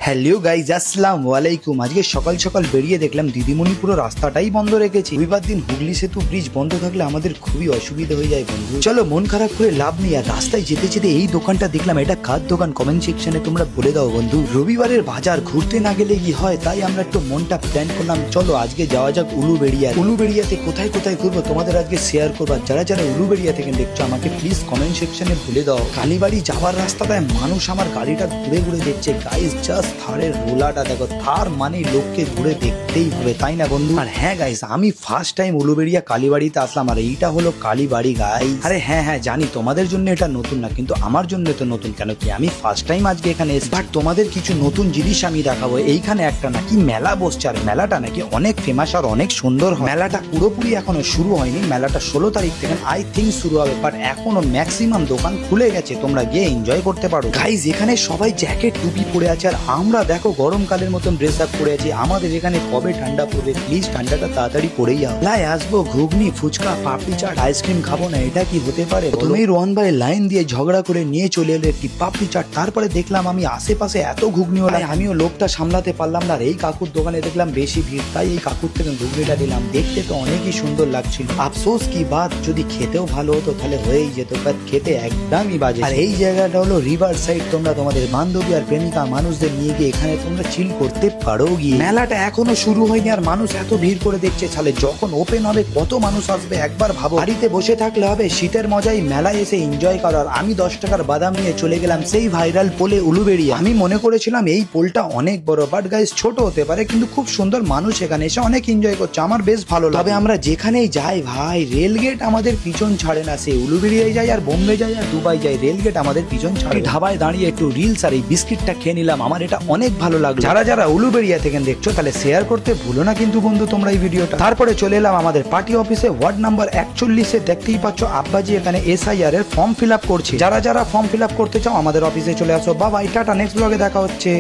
Hello guys, আসসালামু আলাইকুম। আজকে সকাল সকাল বেরিয়ে দেখলাম দিদিমণি পুরো রাস্তাটাই বন্ধ রেখেছে। রবিবার দিন হুগলি সেতু ব্রিজ বন্ধ থাকলে আমাদের খুবই অসুবিধা হয়ে যায় বন্ধু। চলো মন খারাপ করে লাভ নেই, আর রাস্তায় যেতে যেতে এই দোকানটা দেখলাম। এটা কার দোকান কমেন্ট সেকশনে তোমরা বলে দাও বন্ধু। রবিবারের বাজার ঘুরতে না গেলে কি হয়, তাই আমরা একটু মনটা প্ল্যান করলাম, চলো আজকে যাওয়া যাক উলুবেড়িয়া। উলুবেড়িয়াতে কোথায় কোথায় ঘুরবো তোমাদের আজকে শেয়ার করবো। যারা যারা উলুবেড়িয়া থেকে দেখছো আমাকে প্লিজ কমেন্ট সেকশনে বলে দাও। কালীবাড়ি যাওয়ার রাস্তাটায় মানুষ আমার গাড়িটা ঘুরে ঘুরে দেখছে। গাইজ জাস্ট থারের রোলাটা দেখো, থার মানে লোককে ঘুরে দেখতেই হবে, তাই না বন্ধু? আর হ্যাঁ গাইজ, আমি ফার্স্ট টাইম উলুবেড়িয়া কালীবাড়িতে আসলাম, আর এইটা হলো কালীবাড়ি গাইজ। আরে হ্যাঁ হ্যাঁ জানি তোমাদের জন্য এটা নতুন না, কিন্তু আমার জন্য তো নতুন। কেন কি আমি ফার্স্ট টাইম আজকে এখানে এসেছি, বাট তোমাদের কিছু নতুন জিনিস আমি দেখাবো। এইখানে একটা নাকি মেলা বসছে, আর মেলাটা নাকি অনেক ফেমাস আর অনেক সুন্দর হয়। মেলাটা পুরোপুরি এখনো শুরু হয়নি, মেলাটা 16 তারিখ থেকে আই থিঙ্ক শুরু হবে, বাট এখনো ম্যাক্সিমাম দোকান খুলে গেছে, তোমরা গিয়ে এনজয় করতে পারো গাইজ। এখানে সবাই জ্যাকেট টুপি পরে আছে, আর আমরা দেখো গরমকালের মতন ড্রেস আপ করে আছি। আমাদের এখানে কবে ঠান্ডা পড়বে, প্লিজ ঠান্ডাটা তাড়াতাড়ি পড়েই যাও। লাই আসবো ঘুগনি ফুচকা পাপড়ি চাট আইসক্রিম খাবো না, এটা কি হতে পারে? তুমি রোহন ভাই লাইন দিয়ে ঝগড়া করে নিয়ে চলে এলো একটি পাপড়ি চাট। তারপরে দেখলাম আমি আশেপাশে এত ঘুগনি হলো, আমিও লোকটা সামলাতে পারলাম না। আর এই কাকুর দোকানে দেখলাম বেশি ভিড়, তাই এই কাকুর থেকে ঘুগনিটা দিলাম। দেখতে তো অনেকই সুন্দর লাগছিল। আফসোস কি বাত, যদি খেতেও ভালো হতো তাহলে হয়েই যেত, বাট খেতে একদমই বাজে। আর এই জায়গাটা হলো রিভার সাইড, তোমরা তোমাদের বান্ধবী আর প্রেমিকা মানুষদের নিয়ে গিয়ে এখানে তোমরা চিল করতে পারো গিয়ে। মেলাটা এখনো শুরু হয়নি আর মানুষ এত ভিড় করে দেখছে। তাহলে যখন ওপেন হবে কত মানুষ আসবে একবার ভাবো। বাড়িতে বসে থাকলে হবে, শীতের মজাই মেলায় এসে এনজয় করার। আমি 10 টাকার বাদাম নিয়ে চলে গেলাম সেই ভাইরাল পোলে উলুবেড়িয়া। আমি মনে করেছিলাম এই পোলটা অনেক বড়, বাট গাইস ছোট হতে পারে, কিন্তু খুব সুন্দর। মানুষ এখানে এসে অনেক এনজয় করছে, আমার বেশ ভালো লাগে। তবে আমরা যেখানেই যাই ভাই, রেলগেট আমাদের পিছন ছাড়ে না। সে উলুবেড়িয়ায় যাই আর বোম্বে যাই আর দুবাই যাই, রেলগেট আমাদের পিছন ছাড়ে। ধাবায় দাঁড়িয়ে একটু রিলস আর এই বিস্কিটটা খেয়ে নিলাম, আমার এটা অনেক ভালো লাগলো। যারা যারা উলুবেড়িয়া থেকে দেখছো তাহলে শেয়ার করতে ভুলো না কিন্তু বন্ধু তোমরা এই ভিডিওটা। তারপরে চলে এলাম আমাদের পার্টি অফিসে, ওয়ার্ড নাম্বার 41-এ। দেখতেই পাচ্ছ আব্বাজি এখানে SIR এর ফর্ম ফিল আপ করছে। যারা যারা ফর্ম ফিল আপ করতে চাও আমাদের অফিসে চলে আসো। বাবা, টাটা, নেক্সট ব্লগে দেখা হচ্ছে।